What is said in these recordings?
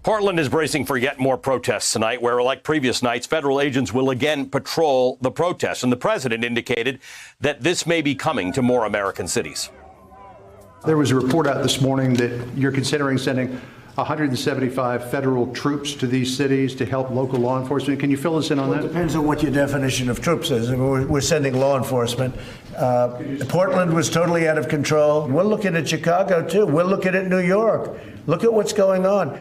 Portland is bracing for yet more protests tonight, where, like previous nights, federal agents will again patrol the protests. And the president indicated that this may be coming to more American cities. There was a report out this morning that you're considering sending 175 federal troops to these cities to help local law enforcement. Can you fill us in on that? It depends on what your definition of troops is. I mean, we're sending law enforcement. Portland was totally out of control. We're looking at Chicago, too. We're looking at New York. Look at what's going on.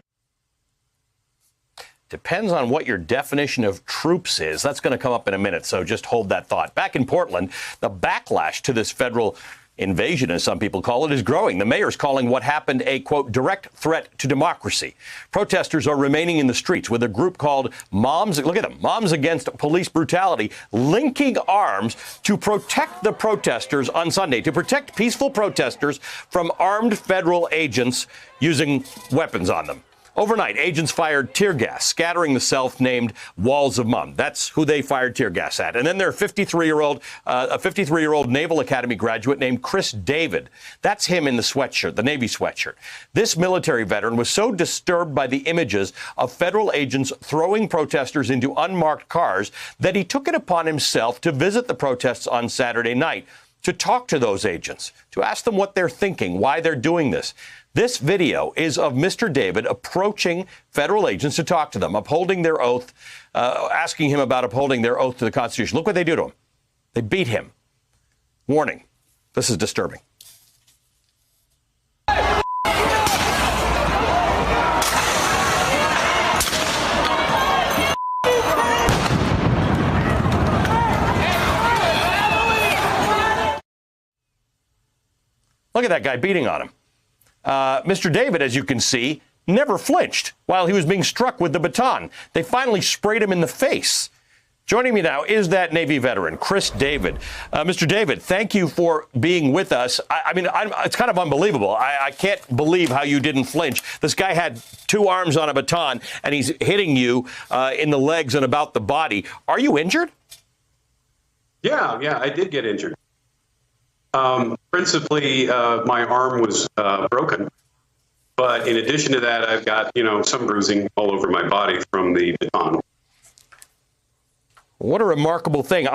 Depends on what your definition of troops is. That's going to come up in a minute, so just hold that thought. Back in Portland, the backlash to this federal invasion, as some people call it, is growing. The mayor's calling what happened a, quote, direct threat to democracy. Protesters are remaining in the streets with a group called Moms, look at them, Moms Against Police Brutality, linking arms to protect the protesters on Sunday, to protect peaceful protesters from armed federal agents using weapons on them. Overnight, agents fired tear gas, scattering the self-named Walls of Mum. That's who they fired tear gas at. And then their 53-year-old Naval Academy graduate named Chris David. That's him in the sweatshirt, the Navy sweatshirt. This military veteran was so disturbed by the images of federal agents throwing protesters into unmarked cars that he took it upon himself to visit the protests on Saturday night, to talk to those agents, to ask them what they're thinking, why they're doing this. This video is of Mr. David approaching federal agents to talk to them, upholding their oath, asking him about upholding their oath to the Constitution. Look what they do to him. They beat him. Warning, this is disturbing. Look at that guy beating on him. Mr. David, as you can see, never flinched while he was being struck with the baton. They finally sprayed him in the face. Joining me now is that Navy veteran, Chris David. Mr. David, thank you for being with us. It's kind of unbelievable. I can't believe how you didn't flinch. This guy had two arms on a baton, and he's hitting you in the legs and about the body. Are you injured? Yeah, I did get injured. Principally, my arm was broken, but in addition to that, I've got, some bruising all over my body from the baton. What a remarkable thing.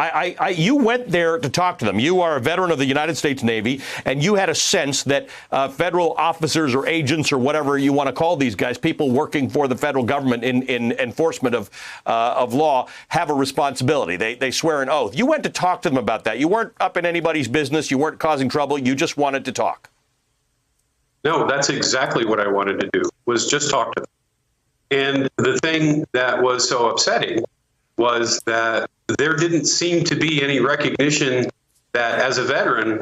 You went there to talk to them. You are a veteran of the United States Navy, and you had a sense that federal officers or agents or whatever you want to call these guys, people working for the federal government in enforcement of law, have a responsibility. They swear an oath. You went to talk to them about that. You weren't up in anybody's business. You weren't causing trouble. You just wanted to talk. No, that's exactly what I wanted to do, was just talk to them. And the thing that was so upsetting was that there didn't seem to be any recognition that as a veteran,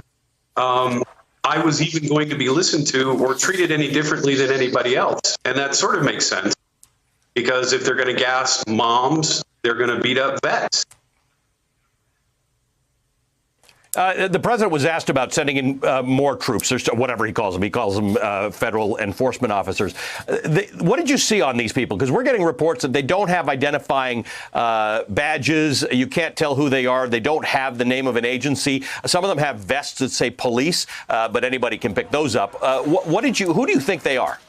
I was even going to be listened to or treated any differently than anybody else. And that sort of makes sense, because if they're going to gas moms, they're going to beat up vets. The president was asked about sending in more troops, or whatever he calls them. He calls them federal enforcement officers. What did you see on these people? Because we're getting reports that they don't have identifying badges. You can't tell who they are. They don't have the name of an agency. Some of them have vests that say police, but anybody can pick those up. Who do you think they are?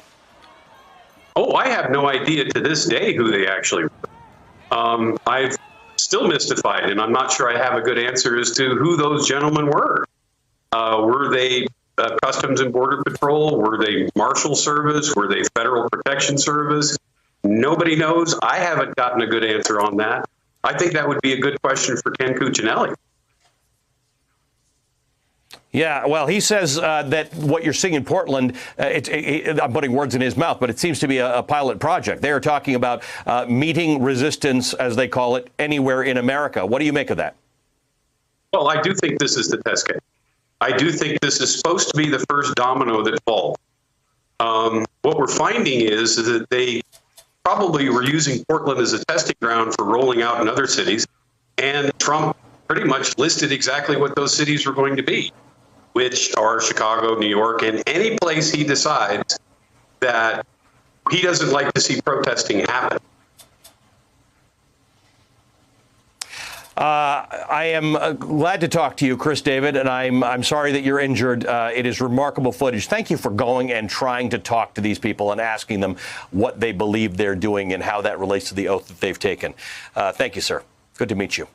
Oh, I have no idea to this day who they actually were. I've still mystified, and I'm not sure I have a good answer as to who those gentlemen were. Were they Customs and Border Patrol? Were they Marshal Service? Were they Federal Protection Service? Nobody knows. I haven't gotten a good answer on that. I think that would be a good question for Ken Cuccinelli. Yeah, well, he says that what you're seeing in Portland, I'm putting words in his mouth, but it seems to be a pilot project. They are talking about meeting resistance, as they call it, anywhere in America. What do you make of that? Well, I do think this is the test case. I do think this is supposed to be the first domino that falls. What we're finding is that they probably were using Portland as a testing ground for rolling out in other cities, and Trump pretty much listed exactly what those cities were going to be, which are Chicago, New York, and any place he decides that he doesn't like to see protesting happen. I am glad to talk to you, Chris David, and I'm sorry that you're injured. It is remarkable footage. Thank you for going and trying to talk to these people and asking them what they believe they're doing and how that relates to the oath that they've taken. Thank you, sir. Good to meet you.